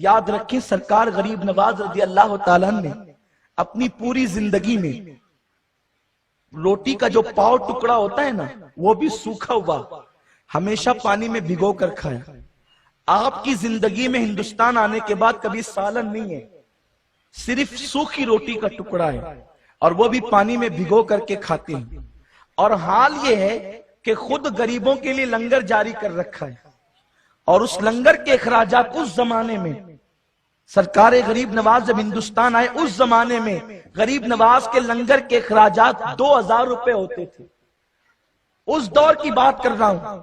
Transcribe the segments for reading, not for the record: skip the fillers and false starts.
یاد رکھیں سرکار غریب نواز رضی اللہ تعالیٰ نے اپنی پوری زندگی میں روٹی کا جو پاؤ ٹکڑا ہوتا ہے نا وہ بھی سوکھا ہوا ہمیشہ پانی میں بھگو کر کھایا۔ آپ کی زندگی میں ہندوستان آنے کے بعد کبھی سالن نہیں ہے، صرف سوکھی روٹی کا ٹکڑا ہے اور وہ بھی پانی میں بھگو کر کے کھاتے ہیں۔ اور حال یہ ہے کہ خود غریبوں کے لیے لنگر جاری کر رکھا ہے، اور اس لنگر کے اخراجات اس زمانے میں سرکار غریب نواز جب ہندوستان آئے اس زمانے میں غریب نواز کے لنگر کے اخراجات 2000 روپے ہوتے تھے۔ اس دور کی بات کر رہا ہوں۔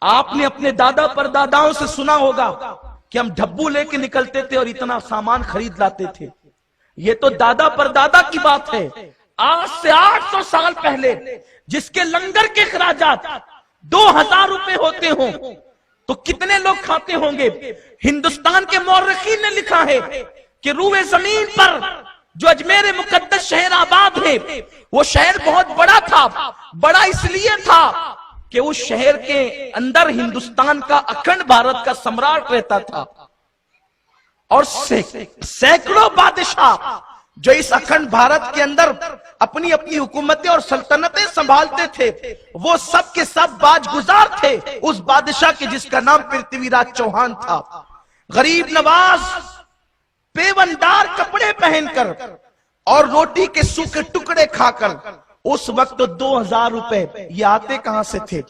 آپ نے اپنے دادا پرداداؤں سے سنا ہوگا کہ ہم ڈھبو لے کے نکلتے تھے اور اتنا سامان خرید لاتے تھے۔ یہ تو دادا پردادا کی بات ہے۔ آج سے 800 سال پہلے جس کے لنگر کے اخراجات 2000 روپے ہوتے ہوں تو کتنے لوگ کھاتے ہوں گے؟ ہندوستان کے مورخین نے لکھا ہے کہ روئے زمین پر جو اجمیر مقدس شہر آباد ہے وہ شہر بہت بڑا تھا۔ بڑا اس لیے تھا کہ اس شہر کے اندر ہندوستان کا اکھنڈ بھارت کا سمراٹ رہتا تھا، اور سینکڑوں بادشاہ جو اس اکھنڈ بھارت کے اندر اپنی اپنی حکومتیں اور سلطنتیں سنبھالتے تھے وہ سب کے سب باج گزار تھے اس بادشاہ کے جس کا نام پرتھوی راج چوہان تھا۔ غریب نواز پیوندار کپڑے پہن کر اور روٹی کے سوکھے ٹکڑے کھا کر اس وقت 2000 روپے یہ آتے کہاں سے تھے؟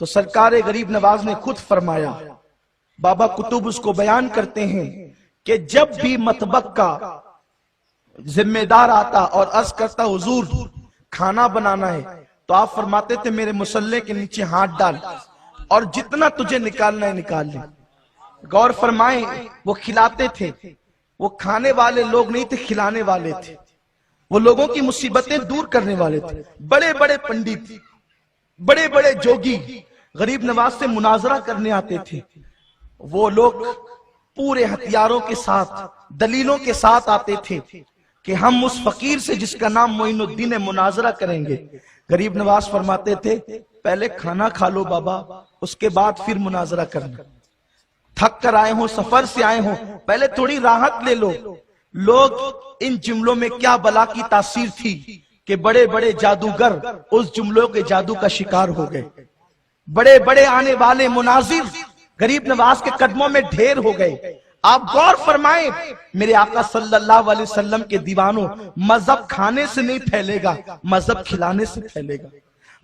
تو سرکار غریب نواز نے خود فرمایا، بابا کتب اس کو بیان کرتے ہیں کہ جب بھی مطبخ کا ذمہ دار آتا اور عرض کرتا حضور کھانا بنانا ہے تو آپ فرماتے تھے میرے مصلے کے نیچے ہاتھ ڈال اور جتنا تجھے نکالنا ہے نکال لے۔ غور فرمائیں وہ کھلاتے تھے، وہ کھانے والے لوگ نہیں تھے، کھلانے والے تھے۔ وہ لوگوں کی مصیبتیں دور کرنے والے تھے۔ بڑے بڑے پنڈت، بڑے بڑے جوگی غریب نواز سے مناظرہ کرنے آتے تھے۔ وہ لوگ پورے ہتھیاروں کے ساتھ دلیلوں کے ساتھ آتے تھے کہ ہم اس فقیر سے جس کا نام معین الدین ہے مناظرہ کریں گے۔ غریب نواز فرماتے تھے پہلے کھانا کھا لو بابا، اس کے بعد پھر مناظرہ کرنا۔ تھک کر آئے ہوں، سفر سے آئے ہوں، پہلے تھوڑی راحت لے لو۔ لوگ ان جملوں میں کیا بلا کی تاثیر تھی کہ بڑے بڑے جادوگر اس جملوں کے جادو کا شکار ہو گئے۔ بڑے بڑے آنے والے مناظر غریب نواز کے قدموں میں ڈھیر ہو گئے۔ آپ غور فرمائیں میرے آقا صلی اللہ علیہ وسلم کے دیوانوں، مذہب کھانے سے نہیں پھیلے گا، مذہب کھلانے سے پھیلے گا۔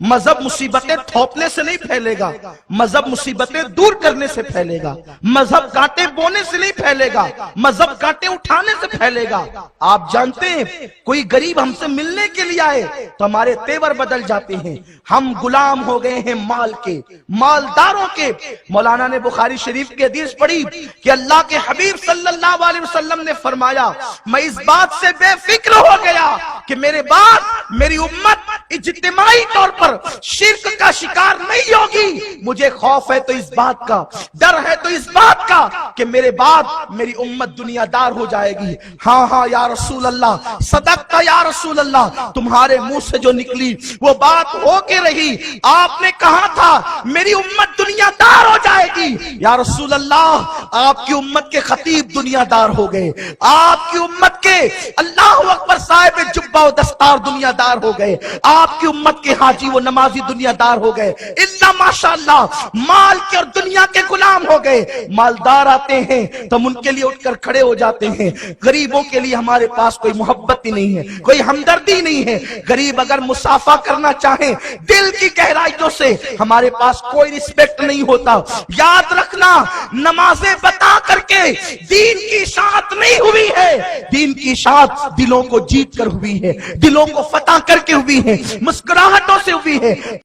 مذہب مصیبتیں تھوپنے سے نہیں پھیلے گا، مذہب مصیبتیں دور کرنے سے پھیلے گا۔ مذہب کانٹے بونے سے نہیں پھیلے گا، مذہب کانٹے اٹھانے سے پھیلے گا۔ آپ جانتے ہیں کوئی غریب ہم سے ملنے کے لیے آئے تو ہمارے تیور بدل جاتے ہیں۔ ہم غلام ہو گئے ہیں مال کے، مالداروں کے۔ مولانا نے بخاری شریف کی حدیث پڑھی کہ اللہ کے حبیب صلی اللہ علیہ وسلم نے فرمایا میں اس بات سے بے فکر ہو گیا کہ میرے بعد میری امت اجتماعی طور پر شرک کا شکار نہیں ہوگی۔ مجھے خوف ہے تو اس بات کا، ڈر ہے تو اس بات کا کہ میرے بعد میری امت دنیا دار ہو جائے گی۔ ہاں ہاں یا رسول اللہ، صدقت یا رسول اللہ، تمہارے منہ سے جو نکلی وہ بات ہو کے رہی۔ آپ نے کہا تھا میری امت دنیا دار ہو جائے گی۔ یا رسول اللہ آپ کی امت کے خطیب دنیا دار ہو گئے، آپ کی امت کے اللہ اکبر صاحب جبہ و دستار دنیا دار ہو گئے، آپ کی امت کے حاجی و نمازی دنیا دار ہو گئے۔ اللہ ماشاءاللہ مال کے اور دنیا کے غلام ہو گئے۔ مالدار آتے ہیں تو ہم ان کے لیے اٹھ کر کھڑے ہو جاتے ہیں۔ غریبوں کے لیے ہمارے پاس کوئی محبت ہی نہیں ہے، کوئی ہمدردی نہیں ہے۔ غریب اگر مصافحہ کرنا چاہیں دل کی گہرائیوں سے، ہمارے پاس کوئی رسپیکٹ نہیں ہوتا۔ یاد رکھنا نمازیں بتا کر کے دین کی اشاعت نہیں ہوئی ہے، دین کی اشاعت دلوں کو جیت کر ہوئی ہے، دلوں کو فتح کر کے ہوئی ہے، مسکراہٹوں سے ہوئی ہے۔